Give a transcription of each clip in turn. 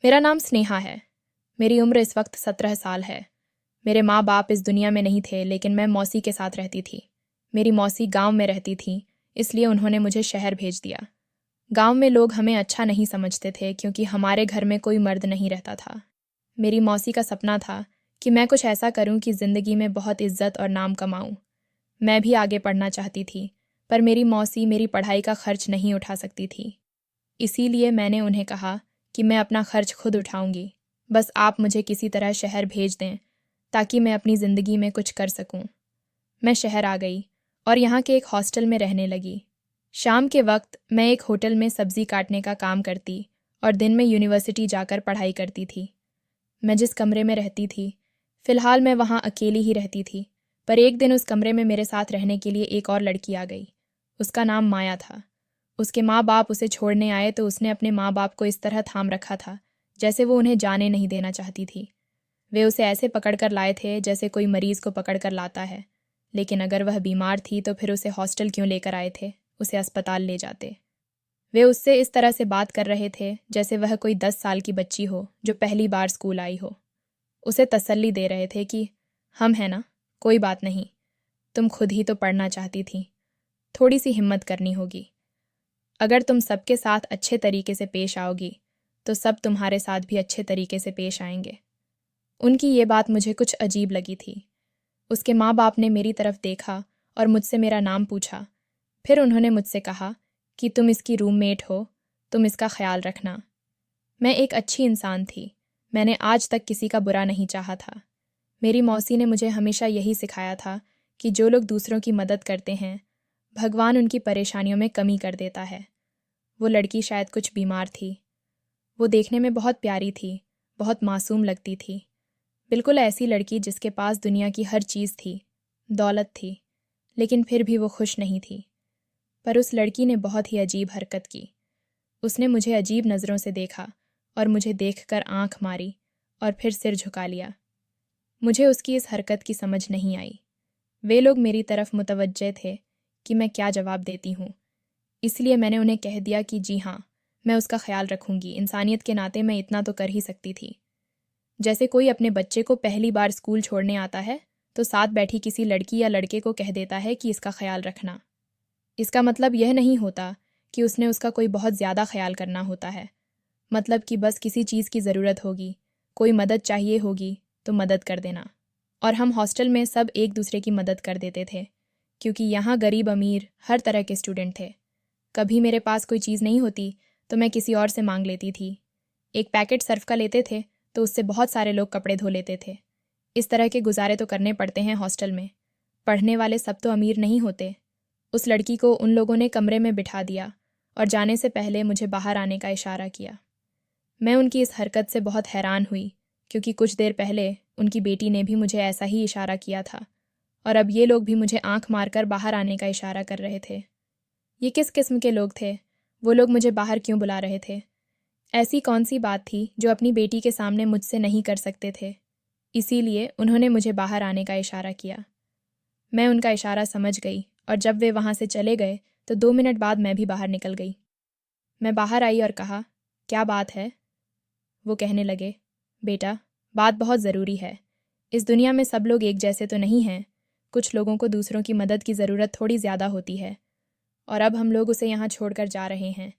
मेरा नाम स्नेहा है। मेरी उम्र इस वक्त 17 साल है। मेरे माँ बाप इस दुनिया में नहीं थे, लेकिन मैं मौसी के साथ रहती थी। मेरी मौसी गांव में रहती थी, इसलिए उन्होंने मुझे शहर भेज दिया। गांव में लोग हमें अच्छा नहीं समझते थे क्योंकि हमारे घर में कोई मर्द नहीं रहता था। मेरी मौसी का सपना था कि मैं कुछ ऐसा करूं कि ज़िंदगी में बहुत इज्जत और नाम कमाऊं। मैं भी आगे पढ़ना चाहती थी, पर मेरी मौसी मेरी पढ़ाई का खर्च नहीं उठा सकती थी। इसीलिए मैंने उन्हें कहा कि मैं अपना खर्च खुद उठाऊंगी, बस आप मुझे किसी तरह शहर भेज दें ताकि मैं अपनी ज़िंदगी में कुछ कर सकूं। मैं शहर आ गई और यहाँ के एक हॉस्टल में रहने लगी। शाम के वक्त मैं एक होटल में सब्ज़ी काटने का काम करती और दिन में यूनिवर्सिटी जाकर पढ़ाई करती थी। मैं जिस कमरे में रहती थी, फ़िलहाल मैं वहाँ अकेली ही रहती थी, पर एक दिन उस कमरे में मेरे साथ रहने के लिए एक और लड़की आ गई। उसका नाम माया था। उसके माँ बाप उसे छोड़ने आए तो उसने अपने माँ बाप को इस तरह थाम रखा था जैसे वो उन्हें जाने नहीं देना चाहती थी। वे उसे ऐसे पकड़ कर लाए थे जैसे कोई मरीज़ को पकड़ कर लाता है, लेकिन अगर वह बीमार थी तो फिर उसे हॉस्टल क्यों लेकर आए थे, उसे अस्पताल ले जाते। वे उससे इस तरह से बात कर रहे थे जैसे वह कोई 10 साल की बच्ची हो जो पहली बार स्कूल आई हो। उसे तसल्ली दे रहे थे कि हम हैं ना, कोई बात नहीं, तुम खुद ही तो पढ़ना चाहती थी, थोड़ी सी हिम्मत करनी होगी। अगर तुम सबके साथ अच्छे तरीके से पेश आओगी तो सब तुम्हारे साथ भी अच्छे तरीके से पेश आएंगे। उनकी ये बात मुझे कुछ अजीब लगी थी। उसके माँ बाप ने मेरी तरफ देखा और मुझसे मेरा नाम पूछा। फिर उन्होंने मुझसे कहा कि तुम इसकी रूममेट हो, तुम इसका ख्याल रखना। मैं एक अच्छी इंसान थी, मैंने आज तक किसी का बुरा नहीं चाहा था। मेरी मौसी ने मुझे हमेशा यही सिखाया था कि जो लोग दूसरों की मदद करते हैं, भगवान उनकी परेशानियों में कमी कर देता है। वो लड़की शायद कुछ बीमार थी। वो देखने में बहुत प्यारी थी, बहुत मासूम लगती थी। बिल्कुल ऐसी लड़की जिसके पास दुनिया की हर चीज़ थी, दौलत थी, लेकिन फिर भी वो खुश नहीं थी। पर उस लड़की ने बहुत ही अजीब हरकत की। उसने मुझे अजीब नज़रों से देखा और मुझे देखकर आंख मारी और फिर सिर झुका लिया। मुझे उसकी इस हरकत की समझ नहीं आई। वे लोग मेरी तरफ मुतवज्जे थे कि मैं क्या जवाब देती हूँ, इसलिए मैंने उन्हें कह दिया कि जी हाँ, मैं उसका ख्याल रखूंगी, इंसानियत के नाते मैं इतना तो कर ही सकती थी। जैसे कोई अपने बच्चे को पहली बार स्कूल छोड़ने आता है तो साथ बैठी किसी लड़की या लड़के को कह देता है कि इसका ख्याल रखना। इसका मतलब यह नहीं होता कि उसने उसका कोई बहुत ज़्यादा ख्याल करना होता है। मतलब कि बस किसी चीज़ की ज़रूरत होगी, कोई मदद चाहिए होगी तो मदद कर देना। और हम हॉस्टल में सब एक दूसरे की मदद कर देते थे, क्योंकि यहाँ गरीब अमीर हर तरह के स्टूडेंट थे। कभी मेरे पास कोई चीज़ नहीं होती तो मैं किसी और से मांग लेती थी। एक पैकेट सर्फ का लेते थे तो उससे बहुत सारे लोग कपड़े धो लेते थे। इस तरह के गुजारे तो करने पड़ते हैं हॉस्टल में। पढ़ने वाले सब तो अमीर नहीं होते। उस लड़की को उन लोगों ने कमरे में बिठा दिया और जाने से पहले मुझे बाहर आने का इशारा किया। मैं उनकी इस हरकत से बहुत हैरान हुई, क्योंकि कुछ देर पहले उनकी बेटी ने भी मुझे ऐसा ही इशारा किया था और अब ये लोग भी मुझे आंख मारकर बाहर आने का इशारा कर रहे थे। ये किस किस्म के लोग थे? वो लोग मुझे बाहर क्यों बुला रहे थे? ऐसी कौन सी बात थी जो अपनी बेटी के सामने मुझसे नहीं कर सकते थे? इसीलिए उन्होंने मुझे बाहर आने का इशारा किया। मैं उनका इशारा समझ गई और जब वे वहाँ से चले गए तो 2 मिनट बाद मैं भी बाहर निकल गई। मैं बाहर आई और कहा, क्या बात है? वो कहने लगे, बेटा, बात बहुत ज़रूरी है। इस दुनिया में सब लोग एक जैसे तो नहीं हैं। कुछ लोगों को दूसरों की मदद की ज़रूरत थोड़ी ज़्यादा होती है और अब हम लोग उसे यहाँ छोड़कर जा रहे हैं।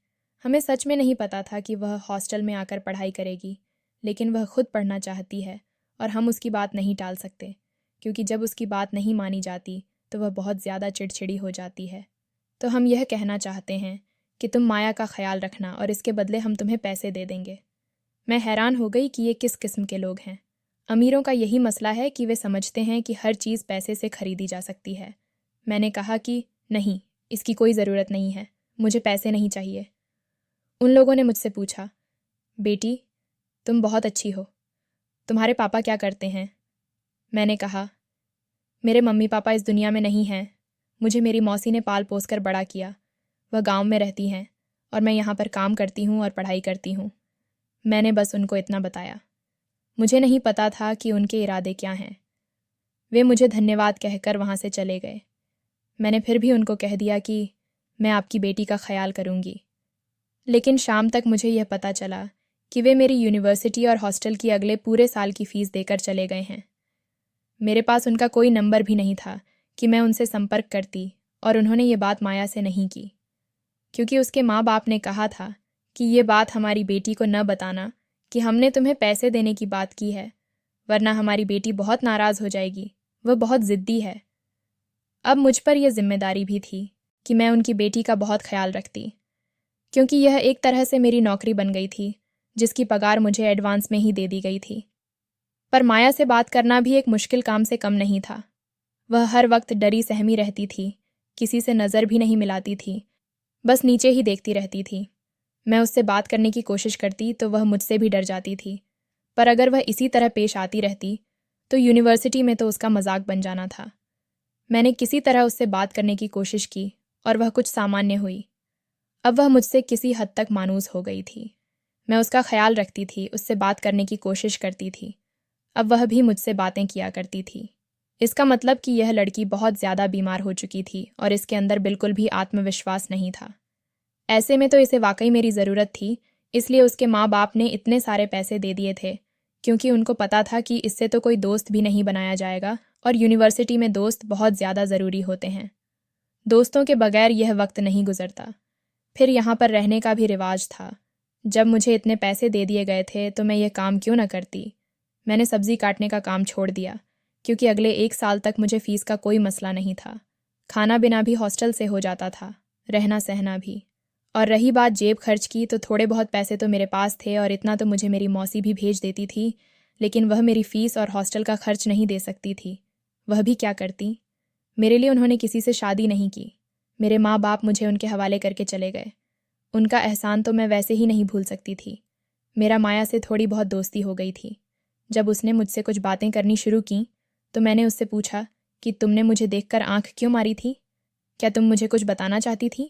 हमें सच में नहीं पता था कि वह हॉस्टल में आकर पढ़ाई करेगी, लेकिन वह खुद पढ़ना चाहती है और हम उसकी बात नहीं टाल सकते, क्योंकि जब उसकी बात नहीं मानी जाती तो वह बहुत ज़्यादा चिड़चिड़ी हो जाती है। तो हम यह कहना चाहते हैं कि तुम माया का ख्याल रखना और इसके बदले हम तुम्हें पैसे दे देंगे। मैं हैरान हो गई कि ये किस किस्म के लोग हैं। अमीरों का यही मसला है कि वे समझते हैं कि हर चीज़ पैसे से खरीदी जा सकती है। मैंने कहा कि नहीं, इसकी कोई ज़रूरत नहीं है, मुझे पैसे नहीं चाहिए। उन लोगों ने मुझसे पूछा, बेटी, तुम बहुत अच्छी हो, तुम्हारे पापा क्या करते हैं? मैंने कहा, मेरे मम्मी पापा इस दुनिया में नहीं हैं, मुझे मेरी मौसी ने पाल पोस कर बड़ा किया। वह गांव में रहती हैं और मैं यहाँ पर काम करती हूँ और पढ़ाई करती हूँ। मैंने बस उनको इतना बताया। मुझे नहीं पता था कि उनके इरादे क्या हैं। वे मुझे धन्यवाद कहकर वहाँ से चले गए। मैंने फिर भी उनको कह दिया कि मैं आपकी बेटी का ख्याल करूँगी। लेकिन शाम तक मुझे यह पता चला कि वे मेरी यूनिवर्सिटी और हॉस्टल की अगले पूरे साल की फ़ीस देकर चले गए हैं। मेरे पास उनका कोई नंबर भी नहीं था कि मैं उनसे संपर्क करती, और उन्होंने ये बात माया से नहीं की, क्योंकि उसके माँ बाप ने कहा था कि ये बात हमारी बेटी को न बताना कि हमने तुम्हें पैसे देने की बात की है, वरना हमारी बेटी बहुत नाराज़ हो जाएगी, वह बहुत ज़िद्दी है। अब मुझ पर यह जिम्मेदारी भी थी कि मैं उनकी बेटी का बहुत ख्याल रखती, क्योंकि यह एक तरह से मेरी नौकरी बन गई थी, जिसकी पगार मुझे एडवांस में ही दे दी गई थी। पर माया से बात करना भी एक मुश्किल काम से कम नहीं था। वह हर वक्त डरी सहमी रहती थी, किसी से नज़र भी नहीं मिलाती थी, बस नीचे ही देखती रहती थी। मैं उससे बात करने की कोशिश करती तो वह मुझसे भी डर जाती थी, पर अगर वह इसी तरह पेश आती रहती तो यूनिवर्सिटी में तो उसका मजाक बन जाना था। मैंने किसी तरह उससे बात करने की कोशिश की और वह कुछ सामान्य हुई। अब वह मुझसे किसी हद तक मानूस हो गई थी। मैं उसका ख्याल रखती थी, उससे बात करने की कोशिश करती थी। अब वह भी मुझसे बातें किया करती थी। इसका मतलब कि यह लड़की बहुत ज़्यादा बीमार हो चुकी थी और इसके अंदर बिल्कुल भी आत्मविश्वास नहीं था। ऐसे में तो इसे वाकई मेरी ज़रूरत थी, इसलिए उसके माँ बाप ने इतने सारे पैसे दे दिए थे, क्योंकि उनको पता था कि इससे तो कोई दोस्त भी नहीं बनाया जाएगा, और यूनिवर्सिटी में दोस्त बहुत ज़्यादा ज़रूरी होते हैं। दोस्तों के बगैर यह वक्त नहीं गुजरता। फिर यहाँ पर रहने का भी रिवाज था। जब मुझे इतने पैसे दे दिए गए थे तो मैं यह काम क्यों न करती। मैंने सब्ज़ी काटने का काम छोड़ दिया, क्योंकि अगले 1 साल तक मुझे फ़ीस का कोई मसला नहीं था। खाना बिना भी हॉस्टल से हो जाता था, रहना सहना भी। और रही बात जेब खर्च की, तो थोड़े बहुत पैसे तो मेरे पास थे, और इतना तो मुझे मेरी मौसी भी भेज देती थी, लेकिन वह मेरी फ़ीस और हॉस्टल का खर्च नहीं दे सकती थी। वह भी क्या करती। मेरे लिए उन्होंने किसी से शादी नहीं की। मेरे माँ बाप मुझे उनके हवाले करके चले गए। उनका एहसान तो मैं वैसे ही नहीं भूल सकती थी। मेरा माया से थोड़ी बहुत दोस्ती हो गई थी। जब उसने मुझसे कुछ बातें करनी शुरू की तो मैंने उससे पूछा कि तुमने मुझे देखकर आंख क्यों मारी थी? क्या तुम मुझे कुछ बताना चाहती थी?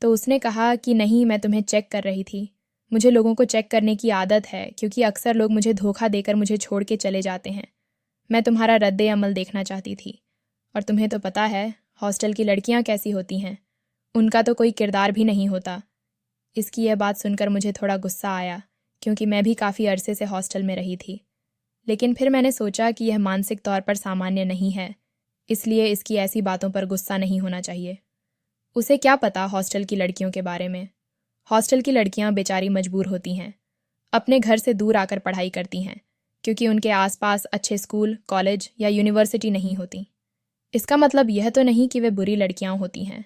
तो उसने कहा कि नहीं, मैं तुम्हें चेक कर रही थी। मुझे लोगों को चेक करने की आदत है, क्योंकि अक्सर लोग मुझे धोखा देकर मुझे छोड़ के चले जाते हैं। मैं तुम्हारा रद्द अमल देखना चाहती थी। और तुम्हें तो पता है हॉस्टल की लड़कियां कैसी होती हैं, उनका तो कोई किरदार भी नहीं होता। इसकी यह बात सुनकर मुझे थोड़ा गुस्सा आया, क्योंकि मैं भी काफ़ी अरसे से हॉस्टल में रही थी। लेकिन फिर मैंने सोचा कि यह मानसिक तौर पर सामान्य नहीं है, इसलिए इसकी ऐसी बातों पर गुस्सा नहीं होना चाहिए। उसे क्या पता हॉस्टल की लड़कियों के बारे में। हॉस्टल की लड़कियां बेचारी मजबूर होती हैं, अपने घर से दूर आकर पढ़ाई करती हैं, क्योंकि उनके आसपास अच्छे स्कूल, कॉलेज या यूनिवर्सिटी नहीं होती। इसका मतलब यह तो नहीं कि वे बुरी लड़कियां होती हैं।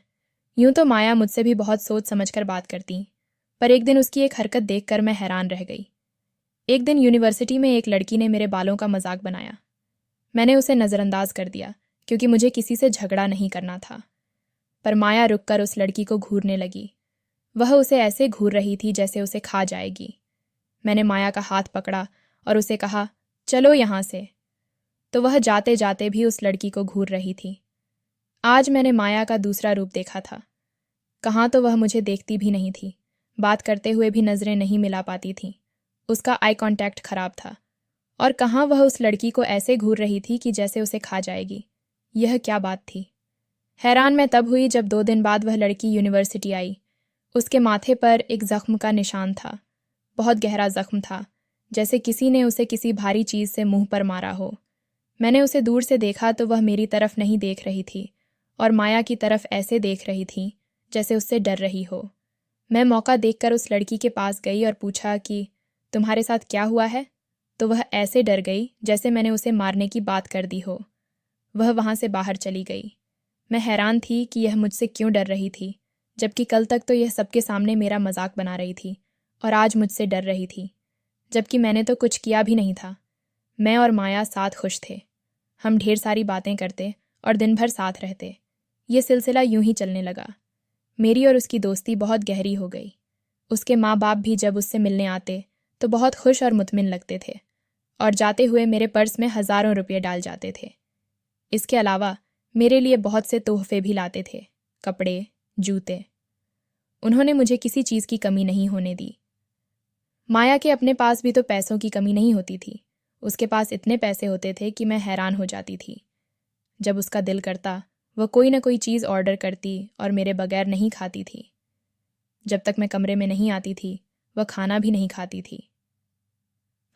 यूं तो माया मुझसे भी बहुत सोच समझकर बात करती, पर एक दिन उसकी एक हरकत देखकर मैं हैरान रह गई। एक दिन यूनिवर्सिटी में एक लड़की ने मेरे बालों का मजाक बनाया। मैंने उसे नज़रअंदाज कर दिया, क्योंकि मुझे किसी से झगड़ा नहीं करना था। पर माया रुककर उस लड़की को घूरने लगी। वह उसे ऐसे घूर रही थी जैसे उसे खा जाएगी। मैंने माया का हाथ पकड़ा और उसे कहा, चलो यहाँ से। तो वह जाते जाते भी उस लड़की को घूर रही थी। आज मैंने माया का दूसरा रूप देखा था। कहाँ तो वह मुझे देखती भी नहीं थी, बात करते हुए भी नज़रें नहीं मिला पाती थीं। उसका आई कांटेक्ट खराब था। और कहाँ वह उस लड़की को ऐसे घूर रही थी कि जैसे उसे खा जाएगी। यह क्या बात थी। हैरान मैं तब हुई जब 2 दिन बाद वह लड़की यूनिवर्सिटी आई। उसके माथे पर एक ज़ख्म का निशान था। बहुत गहरा ज़ख्म था, जैसे किसी ने उसे किसी भारी चीज़ से मुंह पर मारा हो। मैंने उसे दूर से देखा तो वह मेरी तरफ नहीं देख रही थी, और माया की तरफ ऐसे देख रही थी जैसे उससे डर रही हो। मैं मौका देखकर उस लड़की के पास गई और पूछा कि तुम्हारे साथ क्या हुआ है? तो वह ऐसे डर गई जैसे मैंने उसे मारने की बात कर दी हो। वह वहाँ से बाहर चली गई। मैं हैरान थी कि यह मुझसे क्यों डर रही थी, जबकि कल तक तो यह सबके सामने मेरा मजाक बना रही थी, और आज मुझसे डर रही थी, जबकि मैंने तो कुछ किया भी नहीं था। मैं और माया साथ खुश थे। हम ढेर सारी बातें करते और दिन भर साथ रहते। ये सिलसिला यूं ही चलने लगा। मेरी और उसकी दोस्ती बहुत गहरी हो गई। उसके माँ बाप भी जब उससे मिलने आते तो बहुत खुश और मुतमिन लगते थे, और जाते हुए मेरे पर्स में हज़ारों रुपये डाल जाते थे। इसके अलावा मेरे लिए बहुत से तोहफे भी लाते थे, कपड़े, जूते। उन्होंने मुझे किसी चीज़ की कमी नहीं होने दी। माया के अपने पास भी तो पैसों की कमी नहीं होती थी। उसके पास इतने पैसे होते थे कि मैं हैरान हो जाती थी। जब उसका दिल करता वह कोई ना कोई चीज़ ऑर्डर करती और मेरे बगैर नहीं खाती थी। जब तक मैं कमरे में नहीं आती थी वह खाना भी नहीं खाती थी।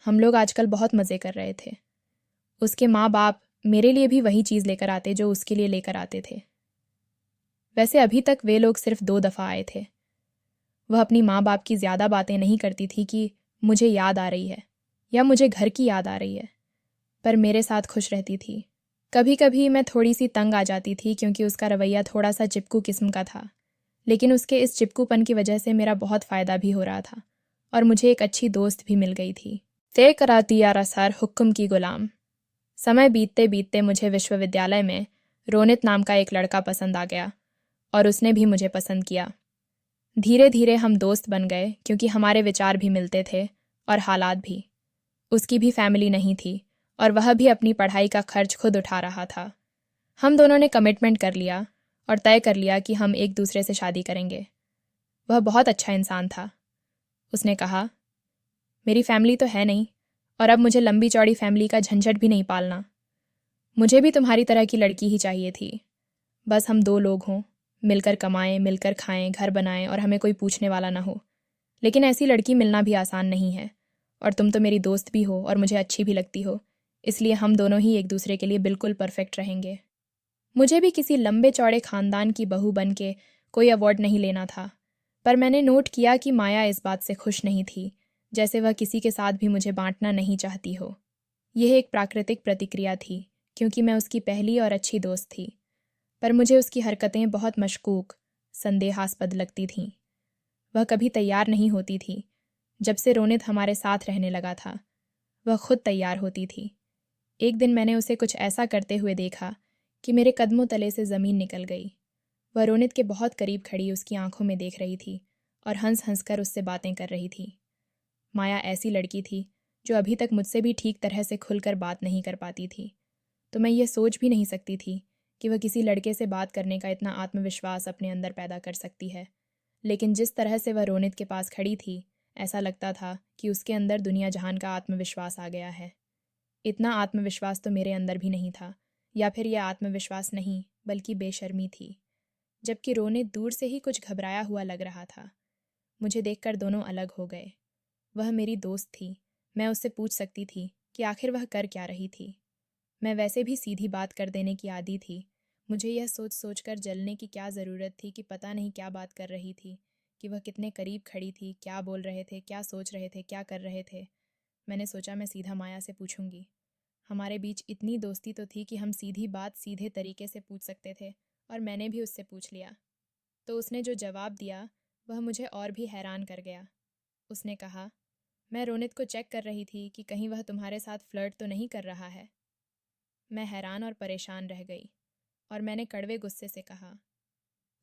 हम लोग आजकल बहुत मज़े कर रहे थे। उसके माँ बाप मेरे लिए भी वही चीज़ लेकर आते जो उसके लिए लेकर आते थे। वैसे अभी तक वे लोग सिर्फ 2 दफ़ा आए थे। वह अपनी माँ बाप की ज़्यादा बातें नहीं करती थी कि मुझे याद आ रही है या मुझे घर की याद आ रही है, पर मेरे साथ खुश रहती थी। कभी कभी मैं थोड़ी सी तंग आ जाती थी क्योंकि उसका रवैया थोड़ा सा चिपकू किस्म का था, लेकिन उसके इस चिपकूपन की वजह से मेरा बहुत फ़ायदा भी हो रहा था और मुझे एक अच्छी दोस्त भी मिल गई थी। तय कराती यार असर हुक्म की गुलाम। समय बीतते बीतते मुझे विश्वविद्यालय में रोनित नाम का एक लड़का पसंद आ गया और उसने भी मुझे पसंद किया। धीरे धीरे हम दोस्त बन गए क्योंकि हमारे विचार भी मिलते थे और हालात भी। उसकी भी फैमिली नहीं थी और वह भी अपनी पढ़ाई का खर्च खुद उठा रहा था। हम दोनों ने कमिटमेंट कर लिया और तय कर लिया कि हम एक दूसरे से शादी करेंगे। वह बहुत अच्छा इंसान था। उसने कहा, मेरी फैमिली तो है नहीं और अब मुझे लंबी चौड़ी फैमिली का झंझट भी नहीं पालना। मुझे भी तुम्हारी तरह की लड़की ही चाहिए थी। बस हम 2 लोग हों, मिलकर कमाएं, मिलकर खाएं, घर बनाएं और हमें कोई पूछने वाला ना हो। लेकिन ऐसी लड़की मिलना भी आसान नहीं है और तुम तो मेरी दोस्त भी हो और मुझे अच्छी भी लगती हो, इसलिए हम दोनों ही एक दूसरे के लिए बिल्कुल परफेक्ट रहेंगे। मुझे भी किसी लंबे चौड़े खानदान की बहू बन के कोई अवार्ड नहीं लेना था, पर मैंने नोट किया कि माया इस बात से खुश नहीं थी, जैसे वह किसी के साथ भी मुझे बांटना नहीं चाहती हो। यह एक प्राकृतिक प्रतिक्रिया थी क्योंकि मैं उसकी पहली और अच्छी दोस्त थी, पर मुझे उसकी हरकतें बहुत मशकूक, संदेहास्पद लगती थीं। वह कभी तैयार नहीं होती थी। जब से रोनित हमारे साथ रहने लगा था, वह खुद तैयार होती थी। एक दिन मैंने उसे कुछ ऐसा करते हुए देखा कि मेरे कदमों तले से ज़मीन निकल गई। वह रोनित के बहुत करीब खड़ी उसकी आंखों में देख रही थी और हंस हंस कर उससे बातें कर रही थी। माया ऐसी लड़की थी जो अभी तक मुझसे भी ठीक तरह से खुलकर बात नहीं कर पाती थी, तो मैं ये सोच भी नहीं सकती थी कि वह किसी लड़के से बात करने का इतना आत्मविश्वास अपने अंदर पैदा कर सकती है। लेकिन जिस तरह से वह रोनित के पास खड़ी थी, ऐसा लगता था कि उसके अंदर दुनिया जहान का आत्मविश्वास आ गया है। इतना आत्मविश्वास तो मेरे अंदर भी नहीं था, या फिर यह आत्मविश्वास नहीं बल्कि बेशर्मी थी। जबकि रोनित दूर से ही कुछ घबराया हुआ लग रहा था। मुझे देखकर दोनों अलग हो गए। वह मेरी दोस्त थी, मैं उससे पूछ सकती थी कि आखिर वह कर क्या रही थी। मैं वैसे भी सीधी बात कर देने की आदी थी। मुझे यह सोच सोच कर जलने की क्या ज़रूरत थी कि पता नहीं क्या बात कर रही थी, कि वह कितने करीब खड़ी थी, क्या बोल रहे थे, क्या सोच रहे थे, क्या कर रहे थे। मैंने सोचा मैं सीधा माया से पूछूंगी। हमारे बीच इतनी दोस्ती तो थी कि हम सीधी बात सीधे तरीके से पूछ सकते थे, और मैंने भी उससे पूछ लिया। तो उसने जो जवाब दिया वह मुझे और भी हैरान कर गया। उसने कहा, मैं रोनित को चेक कर रही थी कि कहीं वह तुम्हारे साथ फ्लर्ट तो नहीं कर रहा है। मैं हैरान और परेशान रह गई और मैंने कड़वे गुस्से से कहा,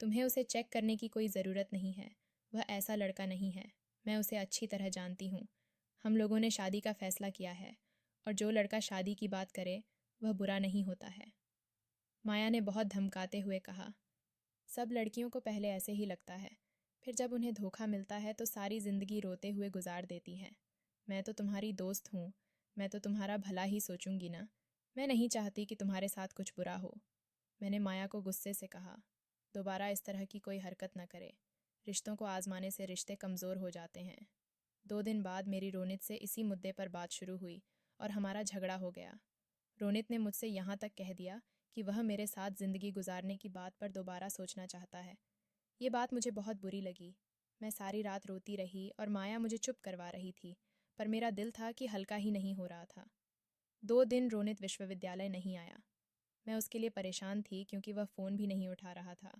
तुम्हें उसे चेक करने की कोई ज़रूरत नहीं है। वह ऐसा लड़का नहीं है। मैं उसे अच्छी तरह जानती हूँ। हम लोगों ने शादी का फ़ैसला किया है और जो लड़का शादी की बात करे वह बुरा नहीं होता है। माया ने बहुत धमकाते हुए कहा, सब लड़कियों को पहले ऐसे ही लगता है, फिर जब उन्हें धोखा मिलता है तो सारी ज़िंदगी रोते हुए गुजार देती हैं। मैं तो तुम्हारी दोस्त हूँ, मैं तो तुम्हारा भला ही सोचूंगी ना। मैं नहीं चाहती कि तुम्हारे साथ कुछ बुरा हो। मैंने माया को गुस्से से कहा, दोबारा इस तरह की कोई हरकत न करे। रिश्तों को आजमाने से रिश्ते कमज़ोर हो जाते हैं। 2 दिन बाद मेरी रोनित से इसी मुद्दे पर बात शुरू हुई और हमारा झगड़ा हो गया। रोनित ने मुझसे यहाँ तक कह दिया कि वह मेरे साथ ज़िंदगी गुजारने की बात पर दोबारा सोचना चाहता है। ये बात मुझे बहुत बुरी लगी। मैं सारी रात रोती रही और माया मुझे चुप करवा रही थी, पर मेरा दिल था कि हल्का ही नहीं हो रहा था। 2 दिन रोनित विश्वविद्यालय नहीं आया। मैं उसके लिए परेशान थी क्योंकि वह फ़ोन भी नहीं उठा रहा था।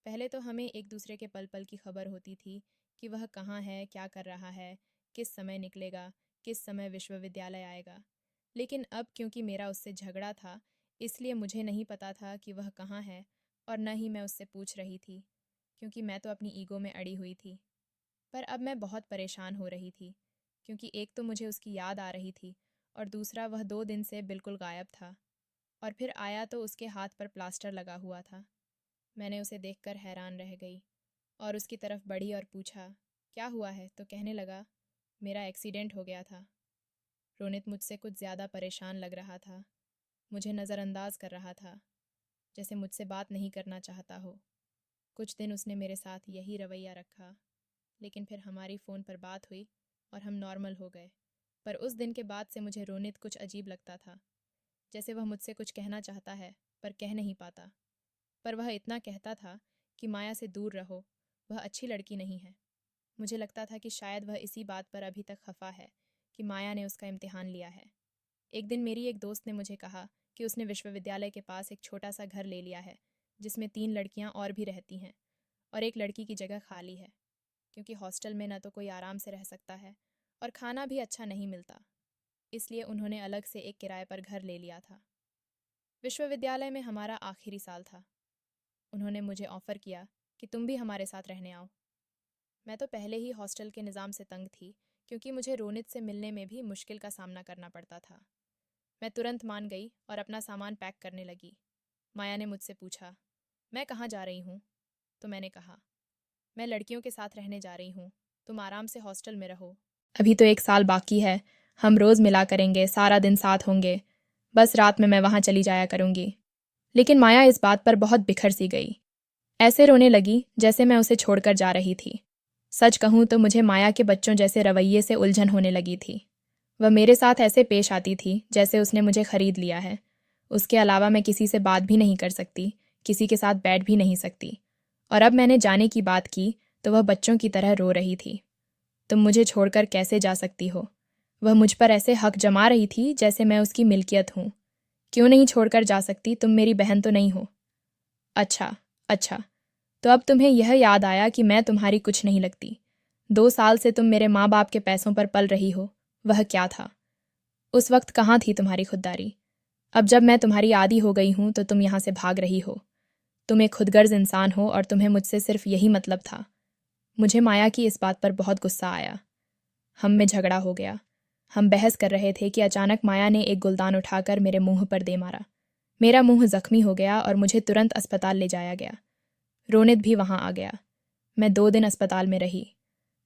पहले तो हमें एक दूसरे के पल पल की खबर होती थी कि वह कहाँ है, क्या कर रहा है, किस समय निकलेगा, किस समय विश्वविद्यालय आएगा। लेकिन अब क्योंकि मेरा उससे झगड़ा था, इसलिए मुझे नहीं पता था कि वह कहाँ है और न ही मैं उससे पूछ रही थी, क्योंकि मैं तो अपनी ईगो में अड़ी हुई थी। पर अब मैं बहुत परेशान हो रही थी, क्योंकि एक तो मुझे उसकी याद आ रही थी और दूसरा वह 2 दिन से बिल्कुल गायब था, और फिर आया तो उसके हाथ पर प्लास्टर लगा हुआ था। मैंने उसे देखकर हैरान रह गई और उसकी तरफ बढ़ी और पूछा, क्या हुआ है? तो कहने लगा, मेरा एक्सीडेंट हो गया था। रोनित मुझसे कुछ ज़्यादा परेशान लग रहा था। मुझे नज़रअंदाज कर रहा था, जैसे मुझसे बात नहीं करना चाहता हो। कुछ दिन उसने मेरे साथ यही रवैया रखा, लेकिन फिर हमारी फ़ोन पर बात हुई और हम नॉर्मल हो गए। पर उस दिन के बाद से मुझे रोनित कुछ अजीब लगता था, जैसे वह मुझसे कुछ कहना चाहता है पर कह नहीं पाता। पर वह इतना कहता था कि माया से दूर रहो, वह अच्छी लड़की नहीं है। मुझे लगता था कि शायद वह इसी बात पर अभी तक खफा है कि माया ने उसका इम्तिहान लिया है। एक दिन मेरी एक दोस्त ने मुझे कहा कि उसने विश्वविद्यालय के पास एक छोटा सा घर ले लिया है, जिसमें 3 लड़कियां और भी रहती हैं, और एक लड़की की जगह खाली है, क्योंकि हॉस्टल में न तो कोई आराम से रह सकता है और खाना भी अच्छा नहीं मिलता। इसलिए उन्होंने अलग से एक किराए पर घर ले लिया था। विश्वविद्यालय में हमारा आखिरी साल था। उन्होंने मुझे ऑफ़र किया कि तुम भी हमारे साथ रहने आओ। मैं तो पहले ही हॉस्टल के निज़ाम से तंग थी, क्योंकि मुझे रोनित से मिलने में भी मुश्किल का सामना करना पड़ता था। मैं तुरंत मान गई और अपना सामान पैक करने लगी। माया ने मुझसे पूछा, मैं कहाँ जा रही हूँ? तो मैंने कहा, मैं लड़कियों के साथ रहने जा रही हूँ, तुम आराम से हॉस्टल में रहो। अभी तो 1 साल बाकी है, हम रोज़ मिला करेंगे, सारा दिन साथ होंगे, बस रात में मैं वहाँ चली जाया करूँगी। लेकिन माया इस बात पर बहुत बिखर सी गई। ऐसे रोने लगी जैसे मैं उसे छोड़कर जा रही थी। सच कहूँ तो मुझे माया के बच्चों जैसे रवैये से उलझन होने लगी थी। वह मेरे साथ ऐसे पेश आती थी जैसे उसने मुझे खरीद लिया है। उसके अलावा मैं किसी से बात भी नहीं कर सकती, किसी के साथ बैठ भी नहीं सकती। और अब मैंने जाने की बात की तो वह बच्चों की तरह रो रही थी। तुम मुझे छोड़कर कैसे जा सकती हो? वह मुझ पर ऐसे हक जमा रही थी जैसे मैं उसकी मिल्कियत हूँ। क्यों नहीं छोड़कर जा सकती? तुम मेरी बहन तो नहीं हो। अच्छा, अच्छा, तो अब तुम्हें यह याद आया कि मैं तुम्हारी कुछ नहीं लगती। 2 साल से तुम मेरे माँ बाप के पैसों पर पल रही हो। वह क्या था? उस वक्त कहाँ थी तुम्हारी खुददारी? अब जब मैं तुम्हारी आदी हो गई हूँ तो तुम यहाँ से भाग रही हो। तुम एक खुदगर्ज इंसान हो और तुम्हें मुझसे सिर्फ यही मतलब था। मुझे माया की इस बात पर बहुत गुस्सा आया। हम में झगड़ा हो गया। हम बहस कर रहे थे कि अचानक माया ने एक गुलदान उठाकर मेरे मुंह पर दे मारा। मेरा मुंह जख्मी हो गया और मुझे तुरंत अस्पताल ले जाया गया। रोनित भी वहां आ गया। मैं 2 दिन अस्पताल में रही।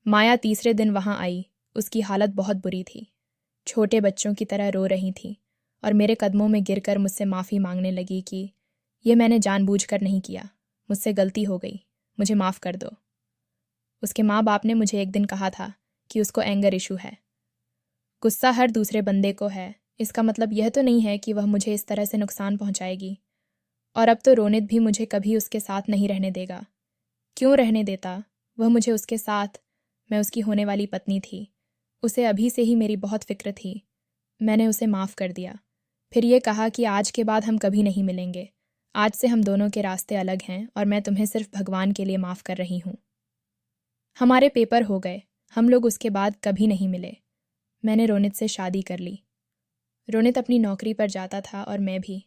माया तीसरे दिन वहां आई। उसकी हालत बहुत बुरी थी। छोटे बच्चों की तरह रो रही थी और मेरे कदमों में गिरकर मुझसे माफ़ी मांगने लगी कि यह मैंने जानबूझकर नहीं किया, मुझसे गलती हो गई, मुझे माफ़ कर दो। उसके माँ बाप ने मुझे एक दिन कहा था कि उसको एंगर इशू है। गुस्सा हर दूसरे बंदे को है, इसका मतलब यह तो नहीं है कि वह मुझे इस तरह से नुकसान पहुंचाएगी। और अब तो रोनित भी मुझे कभी उसके साथ नहीं रहने देगा। क्यों रहने देता? वह मुझे उसके साथ, मैं उसकी होने वाली पत्नी थी। उसे अभी से ही मेरी बहुत फिक्र थी। मैंने उसे माफ़ कर दिया। फिर ये कहा कि आज के बाद हम कभी नहीं मिलेंगे। आज से हम दोनों के रास्ते अलग हैं और मैं तुम्हें सिर्फ भगवान के लिए माफ़ कर रही हूँ। हमारे पेपर हो गए। हम लोग उसके बाद कभी नहीं मिले। मैंने रोनित से शादी कर ली। रोनित अपनी नौकरी पर जाता था और मैं भी।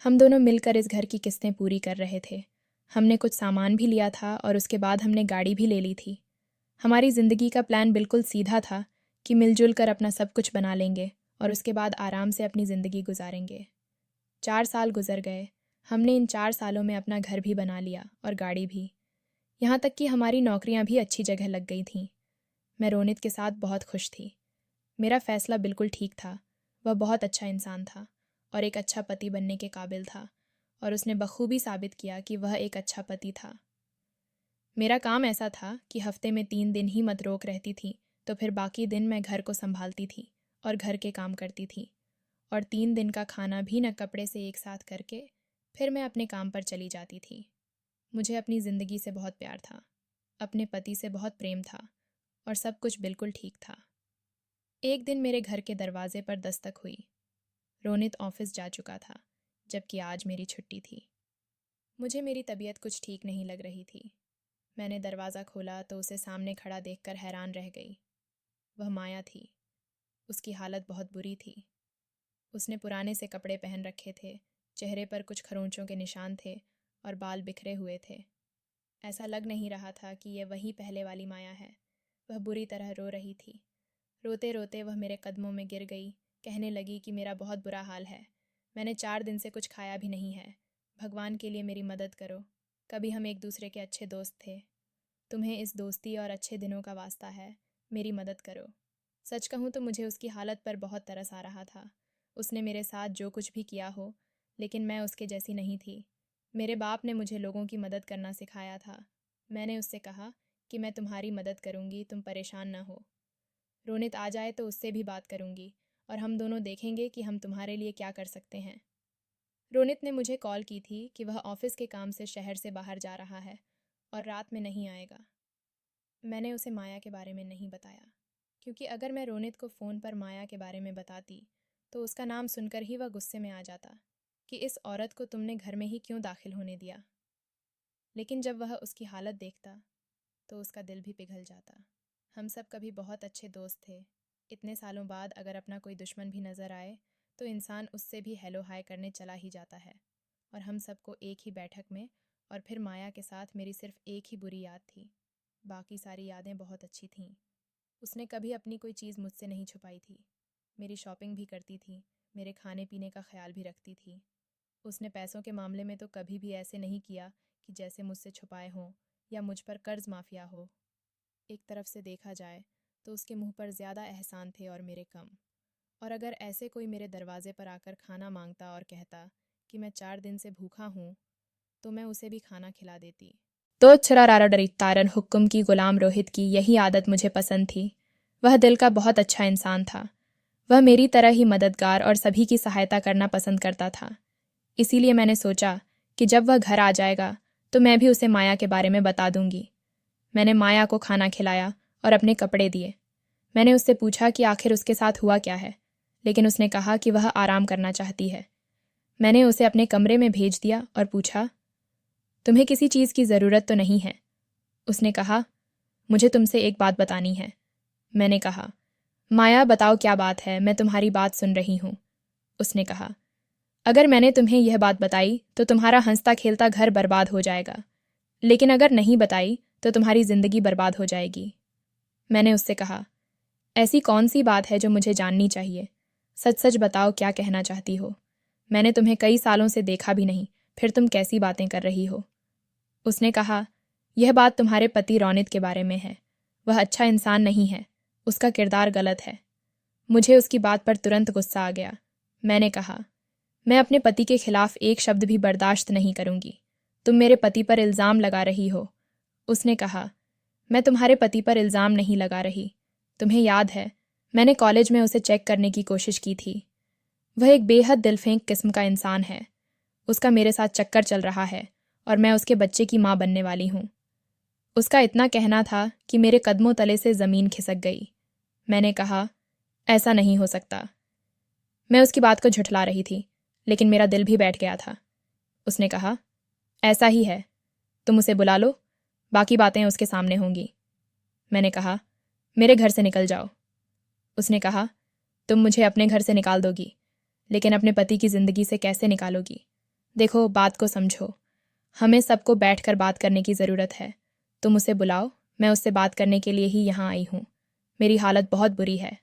हम दोनों मिलकर इस घर की किस्तें पूरी कर रहे थे। हमने कुछ सामान भी लिया था और उसके बाद हमने गाड़ी भी ले ली थी। हमारी ज़िंदगी का प्लान बिल्कुल सीधा था कि मिलजुल कर अपना सब कुछ बना लेंगे और उसके बाद आराम से अपनी ज़िंदगी गुजारेंगे। 4 साल गुजर गए। हमने इन 4 सालों में अपना घर भी बना लिया और गाड़ी भी। यहाँ तक कि हमारी नौकरियाँ भी अच्छी जगह लग गई थीं। मैं रोनित के साथ बहुत खुश थी। मेरा फैसला बिल्कुल ठीक था। वह बहुत अच्छा इंसान था और एक अच्छा पति बनने के काबिल था, और उसने बखूबी साबित किया कि वह एक अच्छा पति था। मेरा काम ऐसा था कि हफ्ते में 3 दिन ही मत रोक रहती थी, तो फिर बाकी दिन मैं घर को संभालती थी और घर के काम करती थी, और 3 दिन का खाना भी न कपड़े से एक साथ करके फिर मैं अपने काम पर चली जाती थी। मुझे अपनी ज़िंदगी से बहुत प्यार था, अपने पति से बहुत प्रेम था, और सब कुछ बिल्कुल ठीक था। एक दिन मेरे घर के दरवाजे पर दस्तक हुई। रोनित ऑफिस जा चुका था, जबकि आज मेरी छुट्टी थी। मुझे मेरी तबीयत कुछ ठीक नहीं लग रही थी। मैंने दरवाज़ा खोला तो उसे सामने खड़ा देखकर हैरान रह गई। वह माया थी। उसकी हालत बहुत बुरी थी। उसने पुराने से कपड़े पहन रखे थे, चेहरे पर कुछ खरोंचों के निशान थे और बाल बिखरे हुए थे। ऐसा लग नहीं रहा था कि यह वही पहले वाली माया है। वह बुरी तरह रो रही थी। रोते रोते वह मेरे कदमों में गिर गई, कहने लगी कि मेरा बहुत बुरा हाल है। मैंने 4 दिन से कुछ खाया भी नहीं है। भगवान के लिए मेरी मदद करो। कभी हम एक दूसरे के अच्छे दोस्त थे। तुम्हें इस दोस्ती और अच्छे दिनों का वास्ता है, मेरी मदद करो। सच कहूँ तो मुझे उसकी हालत पर बहुत तरस आ रहा था। उसने मेरे साथ जो कुछ भी किया हो, लेकिन मैं उसके जैसी नहीं थी। मेरे बाप ने मुझे लोगों की मदद करना सिखाया था। मैंने उससे कहा कि मैं तुम्हारी मदद करूँगी, तुम परेशान ना हो। रोनित आ जाए तो उससे भी बात करूंगी और हम दोनों देखेंगे कि हम तुम्हारे लिए क्या कर सकते हैं। रोनित ने मुझे कॉल की थी कि वह ऑफिस के काम से शहर से बाहर जा रहा है और रात में नहीं आएगा। मैंने उसे माया के बारे में नहीं बताया, क्योंकि अगर मैं रोनित को फ़ोन पर माया के बारे में बताती तो उसका नाम सुनकर ही वह गुस्से में आ जाता कि इस औरत को तुमने घर में ही क्यों दाखिल होने दिया। लेकिन जब वह उसकी हालत देखता तो उसका दिल भी पिघल जाता। हम सब कभी बहुत अच्छे दोस्त थे। इतने सालों बाद अगर अपना कोई दुश्मन भी नज़र आए तो इंसान उससे भी हेलो हाय करने चला ही जाता है। और हम सबको एक ही बैठक में और फिर माया के साथ मेरी सिर्फ एक ही बुरी याद थी। बाकी सारी यादें बहुत अच्छी थीं। उसने कभी अपनी कोई चीज़ मुझसे नहीं छुपाई थी। मेरी शॉपिंग भी करती थी, मेरे खाने पीने का ख्याल भी रखती थी। उसने पैसों के मामले में तो कभी भी ऐसे नहीं किया कि जैसे मुझसे छुपाए हों या मुझ पर कर्ज माफिया हो। एक तरफ से देखा जाए तो उसके मुंह पर ज़्यादा एहसान थे और मेरे कम। और अगर ऐसे कोई मेरे दरवाजे पर आकर खाना मांगता और कहता कि मैं 4 दिन से भूखा हूँ, तो मैं उसे भी खाना खिला देती। तो तारन हुक्म की गुलाम रोहित की यही आदत मुझे पसंद थी। वह दिल का बहुत अच्छा इंसान था। वह मेरी तरह ही मददगार और सभी की सहायता करना पसंद करता था। इसीलिए मैंने सोचा कि जब वह घर आ जाएगा तो मैं भी उसे माया के बारे में बता दूंगी। मैंने माया को खाना खिलाया और अपने कपड़े दिए। मैंने उससे पूछा कि आखिर उसके साथ हुआ क्या है, लेकिन उसने कहा कि वह आराम करना चाहती है। मैंने उसे अपने कमरे में भेज दिया और पूछा, तुम्हें किसी चीज़ की ज़रूरत तो नहीं है? उसने कहा, मुझे तुमसे एक बात बतानी है। मैंने कहा, माया बताओ क्या बात है, मैं तुम्हारी बात सुन रही हूँ। उसने कहा, अगर मैंने तुम्हें यह बात बताई तो तुम्हारा हंसता खेलता घर बर्बाद हो जाएगा, लेकिन अगर नहीं बताई तो तुम्हारी ज़िंदगी बर्बाद हो जाएगी। मैंने उससे कहा, ऐसी कौन सी बात है जो मुझे जाननी चाहिए? सच सच बताओ क्या कहना चाहती हो। मैंने तुम्हें कई सालों से देखा भी नहीं, फिर तुम कैसी बातें कर रही हो? उसने कहा, यह बात तुम्हारे पति रोनित के बारे में है। वह अच्छा इंसान नहीं है, उसका किरदार गलत है। मुझे उसकी बात पर तुरंत गुस्सा आ गया। मैंने कहा, मैं अपने पति के खिलाफ एक शब्द भी बर्दाश्त नहीं करूंगी। तुम मेरे पति पर इल्ज़ाम लगा रही हो। उसने कहा, मैं तुम्हारे पति पर इल्ज़ाम नहीं लगा रही। तुम्हें याद है, मैंने कॉलेज में उसे चेक करने की कोशिश की थी। वह एक बेहद दिलफेंक किस्म का इंसान है। उसका मेरे साथ चक्कर चल रहा है और मैं उसके बच्चे की माँ बनने वाली हूँ। उसका इतना कहना था कि मेरे कदमों तले से ज़मीन खिसक गई। मैंने कहा, ऐसा नहीं हो सकता। मैं उसकी बात को झुठला रही थी, लेकिन मेरा दिल भी बैठ गया था। उसने कहा, ऐसा ही है, तुम उसे बुला लो, बाकी बातें उसके सामने होंगी। मैंने कहा, मेरे घर से निकल जाओ। उसने कहा, तुम मुझे अपने घर से निकाल दोगी, लेकिन अपने पति की ज़िंदगी से कैसे निकालोगी? देखो, बात को समझो। हमें सबको बैठकर बात करने की ज़रूरत है। तुम उसे बुलाओ, मैं उससे बात करने के लिए ही यहाँ आई हूँ। मेरी हालत बहुत बुरी है।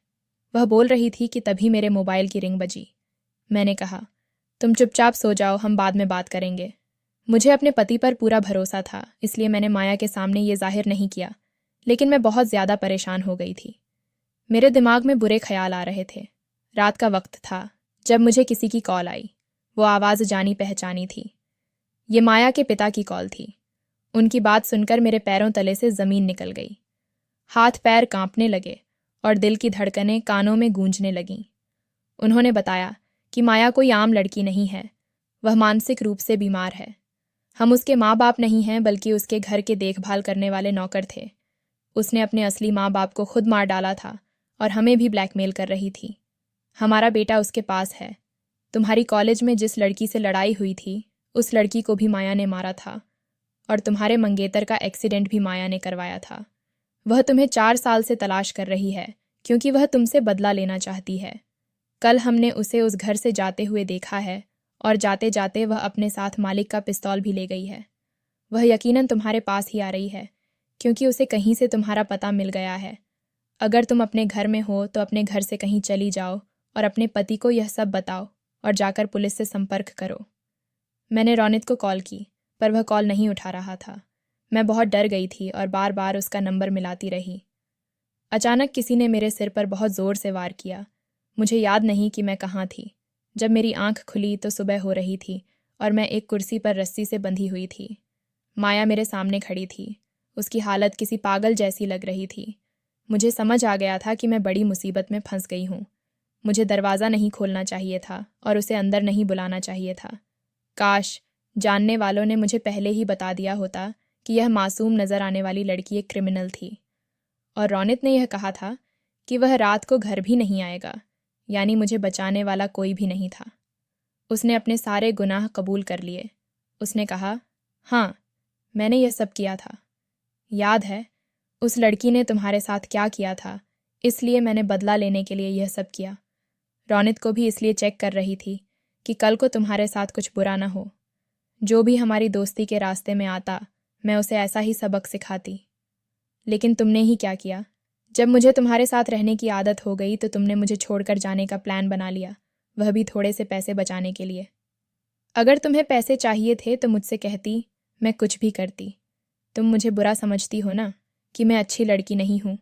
वह बोल रही थी कि तभी मेरे मोबाइल की रिंग बजी। मैंने कहा, तुम चुपचाप सो जाओ, हम बाद में बात करेंगे। मुझे अपने पति पर पूरा भरोसा था, इसलिए मैंने माया के सामने ये जाहिर नहीं किया, लेकिन मैं बहुत ज़्यादा परेशान हो गई थी। मेरे दिमाग में बुरे ख्याल आ रहे थे। रात का वक्त था जब मुझे किसी की कॉल आई। वो आवाज़ जानी पहचानी थी। ये माया के पिता की कॉल थी। उनकी बात सुनकर मेरे पैरों तले से ज़मीन निकल गई। हाथ पैर कांपने लगे और दिल की धड़कनें कानों में गूंजने लगीं। उन्होंने बताया कि माया कोई आम लड़की नहीं है, वह मानसिक रूप से बीमार है। हम उसके माँ बाप नहीं हैं, बल्कि उसके घर के देखभाल करने वाले नौकर थे। उसने अपने असली माँ बाप को खुद मार डाला था और हमें भी ब्लैकमेल कर रही थी। हमारा बेटा उसके पास है। तुम्हारी कॉलेज में जिस लड़की से लड़ाई हुई थी, उस लड़की को भी माया ने मारा था, और तुम्हारे मंगेतर का एक्सीडेंट भी माया ने करवाया था। वह तुम्हें 4 साल से तलाश कर रही है, क्योंकि वह तुमसे बदला लेना चाहती है। कल हमने उसे उस घर से जाते हुए देखा है, और जाते जाते वह अपने साथ मालिक का पिस्तौल भी ले गई है। वह यकीनन तुम्हारे पास ही आ रही है, क्योंकि उसे कहीं से तुम्हारा पता मिल गया है। अगर तुम अपने घर में हो तो अपने घर से कहीं चली जाओ और अपने पति को यह सब बताओ और जाकर पुलिस से संपर्क करो। मैंने रोनित को कॉल की, पर वह कॉल नहीं उठा रहा था। मैं बहुत डर गई थी और बार बार उसका नंबर मिलाती रही। अचानक किसी ने मेरे सिर पर बहुत ज़ोर से वार किया। मुझे याद नहीं कि मैं कहाँ थी। जब मेरी आंख खुली तो सुबह हो रही थी और मैं एक कुर्सी पर रस्सी से बंधी हुई थी। माया मेरे सामने खड़ी थी। उसकी हालत किसी पागल जैसी लग रही थी। मुझे समझ आ गया था कि मैं बड़ी मुसीबत में फंस गई हूँ। मुझे दरवाज़ा नहीं खोलना चाहिए था और उसे अंदर नहीं बुलाना चाहिए था। काश जानने वालों ने मुझे पहले ही बता दिया होता कि यह मासूम नज़र आने वाली लड़की एक क्रिमिनल थी। और रौनित ने यह कहा था कि वह रात को घर भी नहीं आएगा, यानी मुझे बचाने वाला कोई भी नहीं था। उसने अपने सारे गुनाह कबूल कर लिए। उसने कहा, हाँ, मैंने यह सब किया था। याद है उस लड़की ने तुम्हारे साथ क्या किया था, इसलिए मैंने बदला लेने के लिए यह सब किया। रौनित को भी इसलिए चेक कर रही थी कि कल को तुम्हारे साथ कुछ बुरा ना हो। जो भी हमारी दोस्ती के रास्ते में आता, मैं उसे ऐसा ही सबक सिखाती। लेकिन तुमने ही क्या किया? जब मुझे तुम्हारे साथ रहने की आदत हो गई तो तुमने मुझे छोड़कर जाने का प्लान बना लिया, वह भी थोड़े से पैसे बचाने के लिए। अगर तुम्हें पैसे चाहिए थे तो मुझसे कहती, मैं कुछ भी करती। तुम मुझे बुरा समझती हो ना कि मैं अच्छी लड़की नहीं हूँ,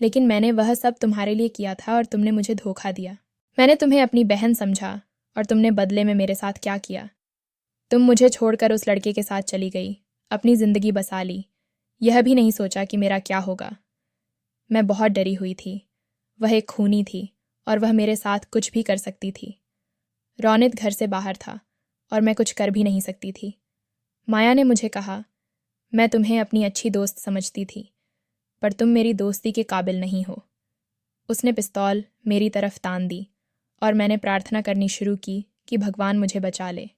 लेकिन मैंने वह सब तुम्हारे लिए किया था और तुमने मुझे धोखा दिया। मैंने तुम्हें अपनी बहन समझा और तुमने बदले में मेरे साथ क्या किया? तुम मुझे छोड़कर उस लड़के के साथ चली गई, अपनी ज़िंदगी बसा ली, यह भी नहीं सोचा कि मेरा क्या होगा। मैं बहुत डरी हुई थी। वह एक खूनी थी और वह मेरे साथ कुछ भी कर सकती थी। रौनित घर से बाहर था और मैं कुछ कर भी नहीं सकती थी। माया ने मुझे कहा, मैं तुम्हें अपनी अच्छी दोस्त समझती थी, पर तुम मेरी दोस्ती के काबिल नहीं हो। उसने पिस्तौल मेरी तरफ तान दी और मैंने प्रार्थना करनी शुरू की कि भगवान मुझे बचा ले।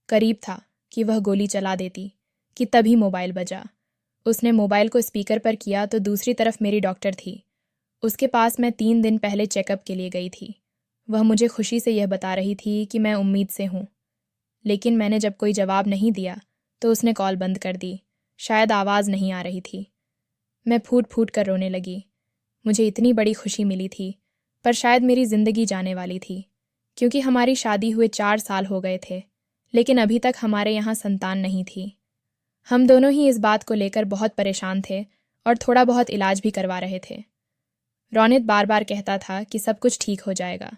करीब था कि वह गोली चला देती कि तभी मोबाइल बजा। उसने मोबाइल को स्पीकर पर किया तो दूसरी तरफ मेरी डॉक्टर थी। उसके पास मैं 3 दिन पहले चेकअप के लिए गई थी। वह मुझे खुशी से यह बता रही थी कि मैं उम्मीद से हूँ। लेकिन मैंने जब कोई जवाब नहीं दिया तो उसने कॉल बंद कर दी। शायद आवाज़ नहीं आ रही थी। मैं फूट फूट कर रोने लगी। मुझे इतनी बड़ी खुशी मिली थी, पर शायद मेरी ज़िंदगी जाने वाली थी, क्योंकि हमारी शादी हुए 4 साल हो गए थे, लेकिन अभी तक हमारे यहाँ संतान नहीं थी। हम दोनों ही इस बात को लेकर बहुत परेशान थे और थोड़ा बहुत इलाज भी करवा रहे थे। रौनित बार बार कहता था कि सब कुछ ठीक हो जाएगा।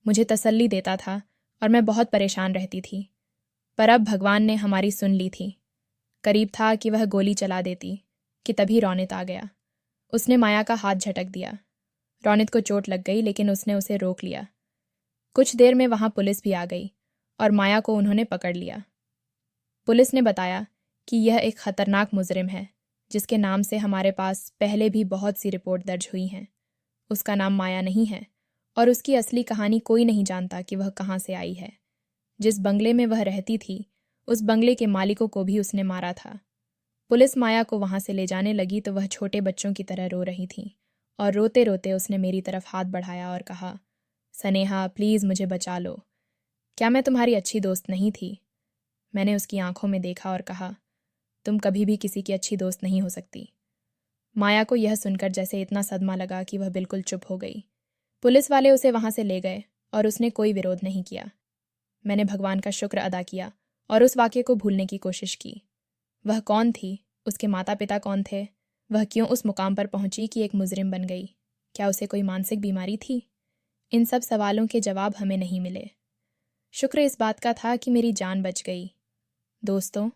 मुझे तसल्ली देता था और मैं बहुत परेशान रहती थी। पर अब भगवान ने हमारी सुन ली थी। करीब था कि वह गोली चला देती कि तभी रौनित आ गया। उसने माया का हाथ झटक दिया। रौनित को चोट लग गई, लेकिन उसने उसे रोक लिया। कुछ देर में वहाँ पुलिस भी आ गई और माया को उन्होंने पकड़ लिया। पुलिस ने बताया कि यह एक खतरनाक मुजरिम है, जिसके नाम से हमारे पास पहले भी बहुत सी रिपोर्ट दर्ज हुई हैं। उसका नाम माया नहीं है और उसकी असली कहानी कोई नहीं जानता कि वह कहाँ से आई है। जिस बंगले में वह रहती थी, उस बंगले के मालिकों को भी उसने मारा था। पुलिस माया को वहाँ से ले जाने लगी तो वह छोटे बच्चों की तरह रो रही थी और रोते रोते उसने मेरी तरफ हाथ बढ़ाया और कहा, सनेहा, प्लीज़ मुझे बचा लो। क्या मैं तुम्हारी अच्छी दोस्त नहीं थी? मैंने उसकी आंखों में देखा और कहा, तुम कभी भी किसी की अच्छी दोस्त नहीं हो सकती। माया को यह सुनकर जैसे इतना सदमा लगा कि वह बिल्कुल चुप हो गई। पुलिस वाले उसे वहाँ से ले गए और उसने कोई विरोध नहीं किया। मैंने भगवान का शुक्र अदा किया और उस वाक़ये को भूलने की कोशिश की। वह कौन थी? उसके माता पिता कौन थे? वह क्यों उस मुकाम पर पहुंची कि एक मुजरिम बन गई? क्या उसे कोई मानसिक बीमारी थी? इन सब सवालों के जवाब हमें नहीं मिले। शुक्र इस बात का था कि मेरी जान बच गई। दोस्तों,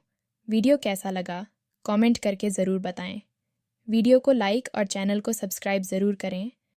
वीडियो कैसा लगा कमेंट करके ज़रूर बताएं। वीडियो को लाइक और चैनल को सब्सक्राइब ज़रूर करें